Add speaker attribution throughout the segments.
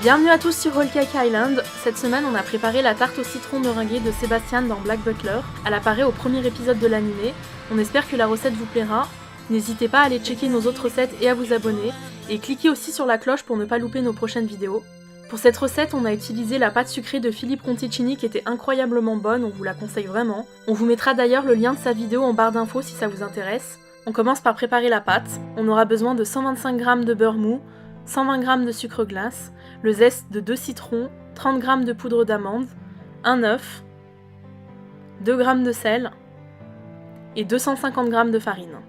Speaker 1: Bienvenue à tous sur Whole Cake Island. Cette semaine, on a préparé la tarte au citron meringuée de Sébastien dans Black Butler. Elle apparaît au premier épisode de l'animé. On espère que la recette vous plaira. N'hésitez pas à aller checker nos autres recettes et à vous abonner. Et cliquez aussi sur la cloche pour ne pas louper nos prochaines vidéos. Pour cette recette, on a utilisé la pâte sucrée de Philippe Conticini qui était incroyablement bonne, on vous la conseille vraiment. On vous mettra d'ailleurs le lien de sa vidéo en barre d'infos si ça vous intéresse. On commence par préparer la pâte. On aura besoin de 125 g de beurre mou, 120 g de sucre glace, le zeste de 2 citrons, 30 g de poudre d'amande, un œuf, 2 g de sel et 250 g de farine.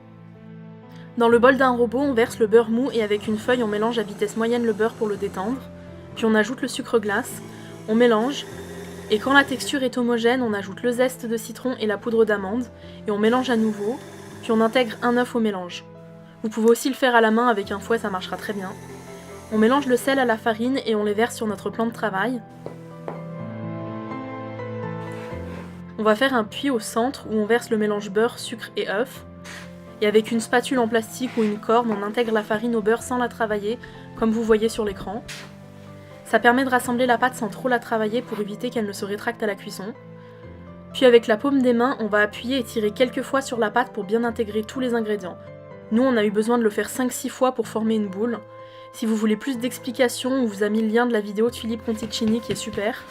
Speaker 1: Dans le bol d'un robot, on verse le beurre mou et avec une feuille, on mélange à vitesse moyenne le beurre pour le détendre. Puis on ajoute le sucre glace, on mélange, et quand la texture est homogène, on ajoute le zeste de citron et la poudre d'amande, et on mélange à nouveau, puis on intègre un œuf au mélange. Vous pouvez aussi le faire à la main avec un fouet, ça marchera très bien. On mélange le sel à la farine et on les verse sur notre plan de travail. On va faire un puits au centre où on verse le mélange beurre, sucre et œuf. Et avec une spatule en plastique ou une corde, on intègre la farine au beurre sans la travailler, comme vous voyez sur l'écran. Ça permet de rassembler la pâte sans trop la travailler pour éviter qu'elle ne se rétracte à la cuisson. Puis avec la paume des mains, on va appuyer et tirer quelques fois sur la pâte pour bien intégrer tous les ingrédients. Nous, on a eu besoin de le faire 5-6 fois pour former une boule. Si vous voulez plus d'explications, on vous a mis le lien de la vidéo de Philippe Conticini qui est super.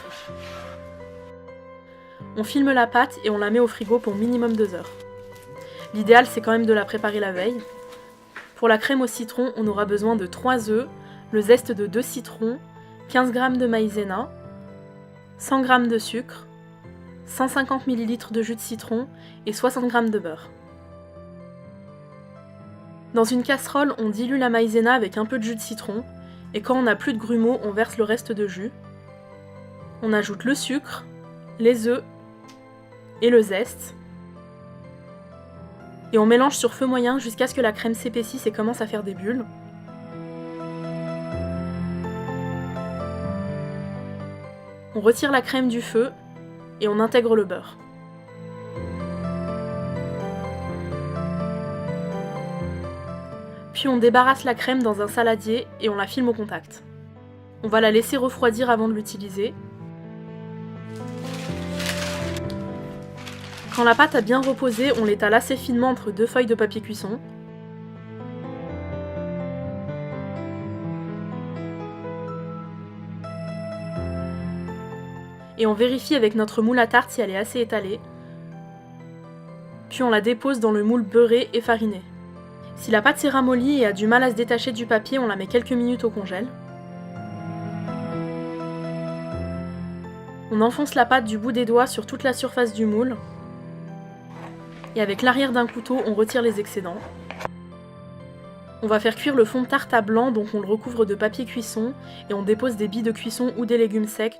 Speaker 1: On filme la pâte et on la met au frigo pour minimum 2 heures. L'idéal, c'est quand même de la préparer la veille. Pour la crème au citron, on aura besoin de 3 œufs, le zeste de 2 citrons, 15 g de maïzena, 100 g de sucre, 150 ml de jus de citron et 60 g de beurre. Dans une casserole, on dilue la maïzena avec un peu de jus de citron, et quand on n'a plus de grumeaux, on verse le reste de jus. On ajoute le sucre, les œufs et le zeste. Et on mélange sur feu moyen jusqu'à ce que la crème s'épaississe et commence à faire des bulles. On retire la crème du feu et on intègre le beurre. Puis on débarrasse la crème dans un saladier et on la filme au contact. On va la laisser refroidir avant de l'utiliser. Quand la pâte a bien reposé, on l'étale assez finement entre 2 feuilles de papier cuisson. Et on vérifie avec notre moule à tarte si elle est assez étalée. Puis on la dépose dans le moule beurré et fariné. Si la pâte s'est ramollie et a du mal à se détacher du papier, on la met quelques minutes au congèle. On enfonce la pâte du bout des doigts sur toute la surface du moule. Et avec l'arrière d'un couteau, on retire les excédents. On va faire cuire le fond de tarte à blanc, donc on le recouvre de papier cuisson et on dépose des billes de cuisson ou des légumes secs.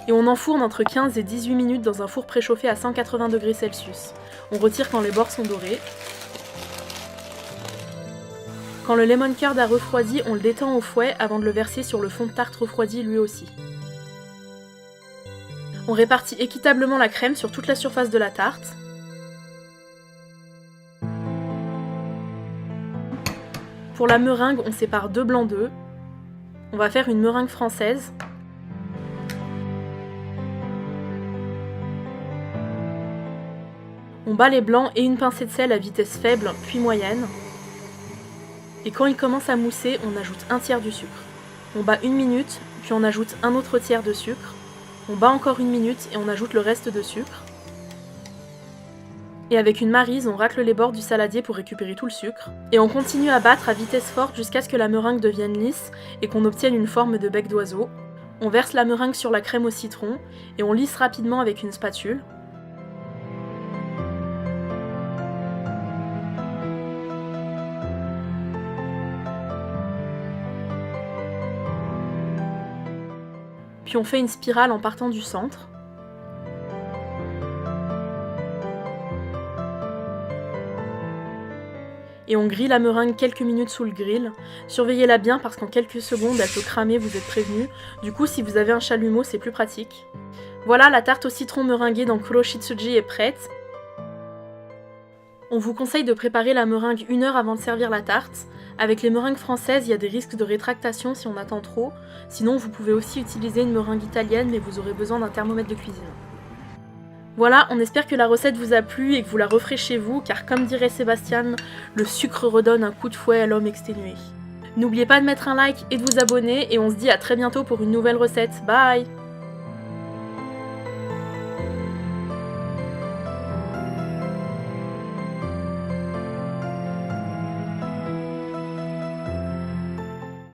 Speaker 1: Et on enfourne entre 15 et 18 minutes dans un four préchauffé à 180 degrés Celsius. On retire quand les bords sont dorés. Quand le lemon curd a refroidi, on le détend au fouet avant de le verser sur le fond de tarte refroidi lui aussi. On répartit équitablement la crème sur toute la surface de la tarte. Pour la meringue, on sépare 2 blancs d'œufs. On va faire une meringue française. On bat les blancs et une pincée de sel à vitesse faible, puis moyenne. Et quand il commence à mousser, on ajoute un tiers du sucre. On bat 1 minute, puis on ajoute un autre tiers de sucre. On bat encore 1 minute et on ajoute le reste de sucre. Et avec une maryse, on racle les bords du saladier pour récupérer tout le sucre. Et on continue à battre à vitesse forte jusqu'à ce que la meringue devienne lisse et qu'on obtienne une forme de bec d'oiseau. On verse la meringue sur la crème au citron et on lisse rapidement avec une spatule. Puis on fait une spirale en partant du centre. Et on grille la meringue quelques minutes sous le grill. Surveillez-la bien parce qu'en quelques secondes elle peut cramer, vous êtes prévenus. Du coup si vous avez un chalumeau c'est plus pratique. Voilà, la tarte au citron meringuée dans Kuroshitsuji est prête. On vous conseille de préparer la meringue 1 heure avant de servir la tarte. Avec les meringues françaises, il y a des risques de rétractation si on attend trop, sinon vous pouvez aussi utiliser une meringue italienne mais vous aurez besoin d'un thermomètre de cuisine. Voilà, on espère que la recette vous a plu et que vous la referez chez vous, car comme dirait Sébastien, le sucre redonne un coup de fouet à l'homme exténué. N'oubliez pas de mettre un like et de vous abonner, et on se dit à très bientôt pour une nouvelle recette. Bye!